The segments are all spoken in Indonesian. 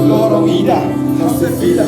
Loro vida, no se fila,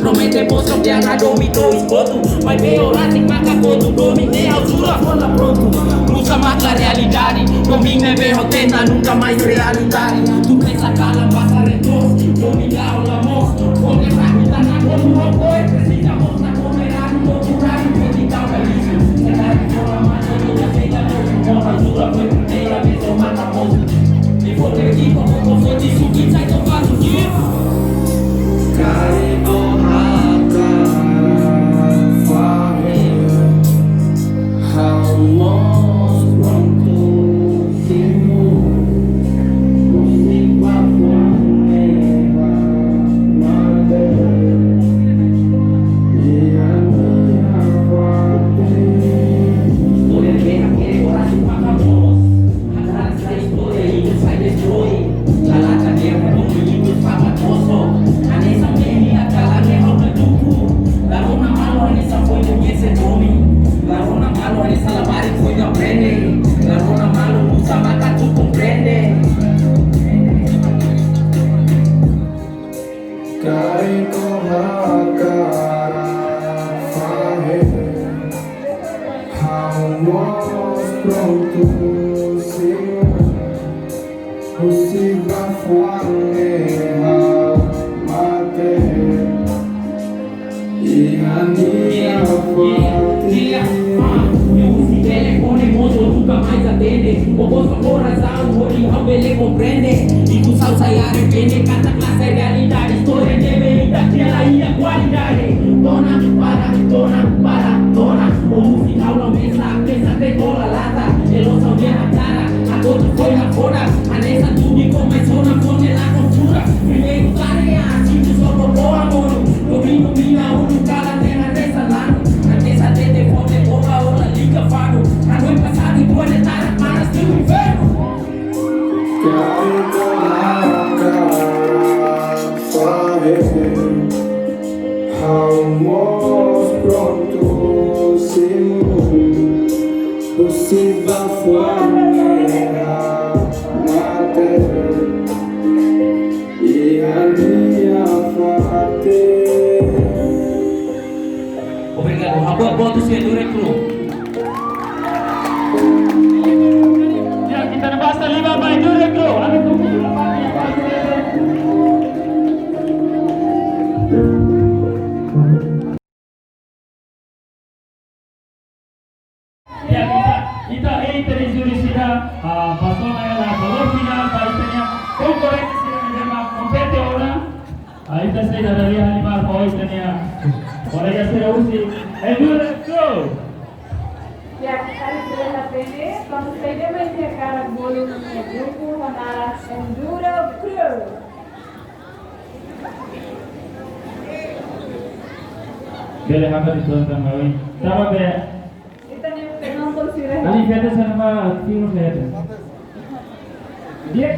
Prometemos cambiar a domito esgoto. Vai ver orar, tem macacoto. Dominei a altura, rola pronto. Cruza mata a realidade. Domina ver rotenda, nunca mais realidade. Tu pensa cala, passa retorno. Dominar o amor. Porque pra cuidar na cor do robô. Precisamos na comerá, no cultural. Medical, belíssimo. Cidade fora, maneira, feita novo. Honra dura, foi primeira vez eu mata moço. E vou ter que, como eu sou de subir, sai tão fácil disso. How long from to see you? Nunca mais atende, o vosso coração, o original ele compreende. E tu sabe sair arrepende, cada classe é realidade. História de vida, que ela ia qualidade. Dona, dona. O musical não pensa de toda lata. Ele só vê na cara, a todos foi na fora. A nessa tudo começou na fome, na cultura. Primeiro tarefa, assim só por boa, mano. Domingo, minha, cada terra nessa lado. A nessa de fome, boa, hora, liga, fado. A noite passada, e boa, netada, para ser o inferno. Almoço pronto, se va fora na terra e a minha parte. Obrigado, agora bota o senhor é cru. Ya, kita na basta lima by Durek Bro. Ano to po yung ya, kita intelijensi sila pasona la valor final para itanya konkurrensi sila menjadi kompete orang. Ita saya dari halimar kau itanya. Orang yang saya usi, Durek Bro. Ya, kali sudah aprende, vamos previamente a cada bolo no grupo para Enduro Crew. Bele hamad itu tentang kawin. Sama be. Kita ni pengen konsider. Ali kata sama tiru kata. Dia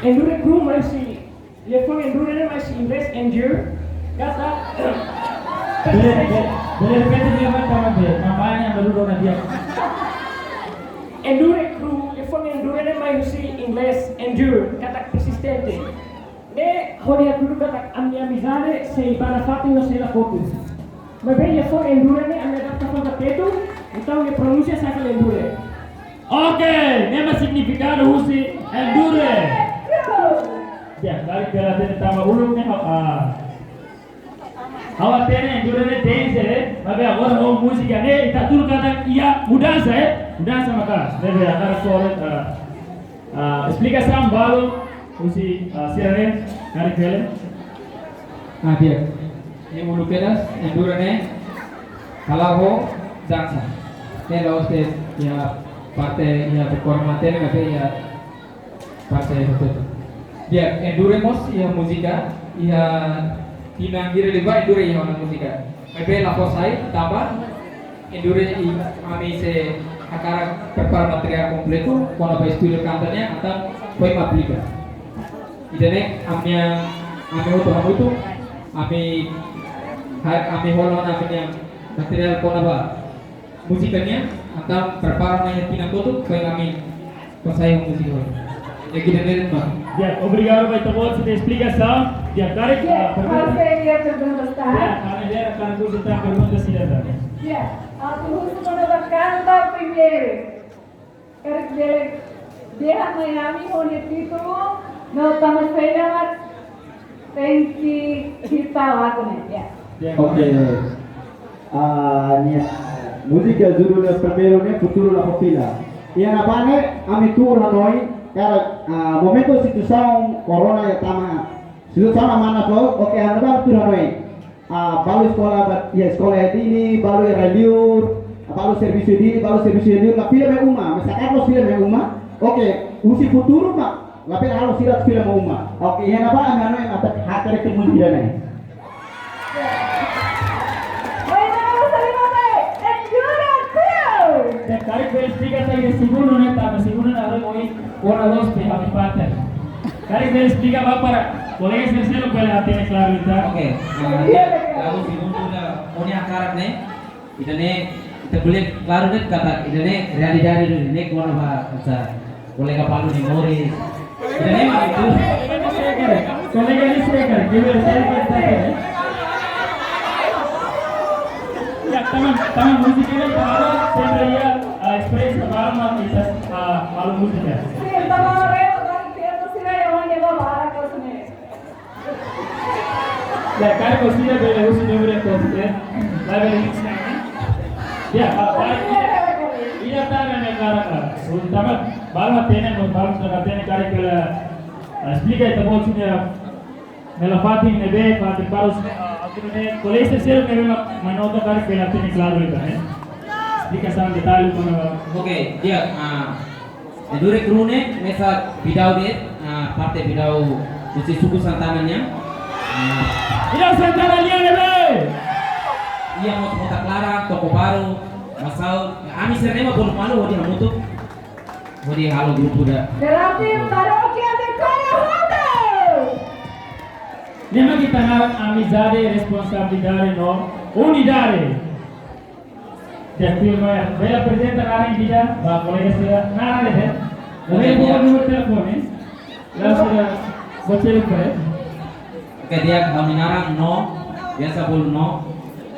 Enduro Crew masih dia pun Enduro ni masih invest endure kata Bele kata dia sama be. Mamanya baru dona dia. Enduro Crew dia pun Enduro ni masih invest endure kata persistente. Ne horia tudo kata amia amizade se para fato não será pouco. Mas bem dia pun Enduro ni amia data conta teto então dia pronuncia saca Enduro. Okay, nema significado husi endure. Ya, kali kala tene tama ulung ne hawa tene endure ne dance mabe agora ho música ne ita tudo kata ia mudança mudança maka deve agora solo explicação balo husi sirane kali kala Dia ini mulu pedas endure ne kalau dansa kalau usted ya parte ya performante ya parte itu dia enduremos ya música ya tinanggir liba endure ya ona música me la posai taba endure y ami se akara prepara material completo quando vai estudio cantanya atau vai aplica idene amnya ami ami holon amnya material kona ba musikanya atau prepara na tinang tutup vai ami posai música ya kita lihat mah. Ya, obrigado vai tomar essa explicação. Ya, cara que Mas ele ia perguntar. ya, kami dia akan consultar pergunta sila tadi. Ya, aku harus menambahkan primeiro. Quero que ele deja Miami com o título. Não estamos mas tem que estar lá com ele. Ya. Ya, Oke, música judulnya primeiro né futuro la popila. Yang apa né ami tour Hanoi cara momento situação corona ya tama situação mana ko oke anda ba tour Hanoi baru sekolah ya sekolah ini baru radio baru servis ini la film uma misalkan lo film uma oke usi futuro ma la pena harus sirat film uma oke yang apa Hanoi atau hater kemudian nih Kari que explica que seguro no está, seguro na hora hoy hora dos pe a mi parte. Kari que explica va para colegas tercero que la tiene claro está. Oke, lalu segundo na punya karat ne, kita boleh claro ne kata idane realidade ne kono ba sa kolega Paulo ni Mori. Idane mah itu. Colega ni seker, que ver ser que está. Ya, taman música ni para siempre ya express para más quizás a música. Sí, estamos arreglando, estamos tirando sila yung mga Ya, kari kosida bele usi nombre kosida. La bele insan. Ya, ida taga ne kara. Untama balma tene no balma taga tene kari kala. Explica ita bolsine nella fatin ne be fatin parus ne coleste sero ne ma manota kari kala tene claro ita ne. Explica sam detalhe como Oke, dia Endure Crune mesa bidau dia parte bidau usi suku santananya. ida sentara liane be. Ia mau Kota Clara, Toko Baru, Masau. Ami serema bolu malu wadi hamutu. Wadi halo grupo da. Berarti parroquia de Coyote. Nema kita ngaran amizade responsabilidade no unidade. Jadi मैं पहला प्रेजेंट करा रही थी बा कॉलेज से ना रहे मैं वो नंबर टेलीफोन है लास्ट बच्चे लोग करे Oke, dia kami narang no, biasa bolu no.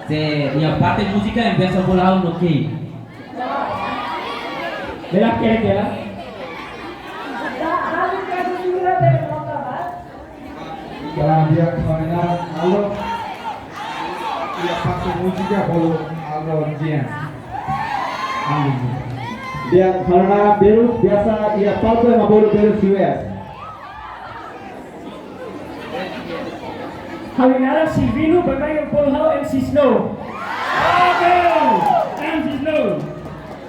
Se dia parte musika yang biasa bolu hau no ki. मेरा क्या क्या Habis kamu sudah dari kota Bas. Kalau dia kemana halo dia pakai musika bolu halo dia Dia karena Berus biasa ia palsu yang bolu Berus US. Halinara Silvino bermain Polhau MC Snow. oke MC Snow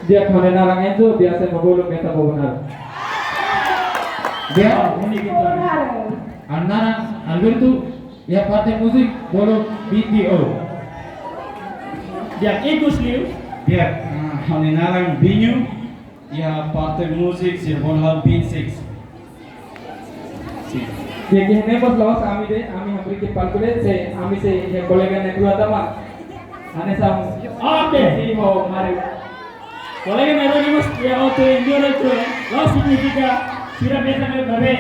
Dia kami narang Enzo biasa bolu meta bonar. Dia ini kita Narang Alberto ya parte musik bolu BTO. dia ikut liu Dia kami narang Binyu, ya parte musik si Bolhal Beat 6. Dia kini bos lawas kami deh, kami hampir ke palkule se kami se yang kolega yang dua teman. Ane sam oke si mau mari. colega anónimos ya otro envió esto lo significa sira beta me babe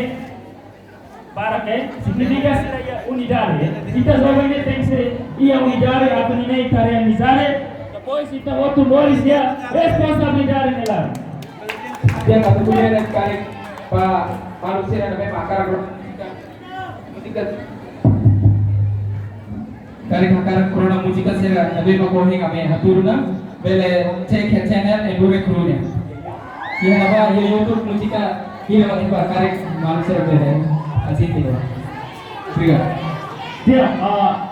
para que significa sira ya unidade kita jovem tem que ser ia unidade a tunine tarea amizade depois kita outro bolis ya responsabilidade nela Dia nggak punya dan kari pak manusia yang namanya makar musika kari makar corona musika sih nabi makohi kami haturuna bele cek channel Endure Crune. Ia apa ia YouTube musika ia lagi kari manusia bele asing itu. Obrigado. dia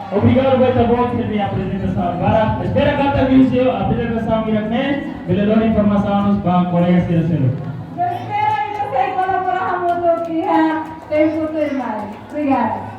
obrigado beta bom por minha apresentação agora espera kata video a apresentação mirakne bele dona informação nos bang colegas que selo Eu espero que vocês colaboraram muito aqui. Tem futuro mais. Obrigada.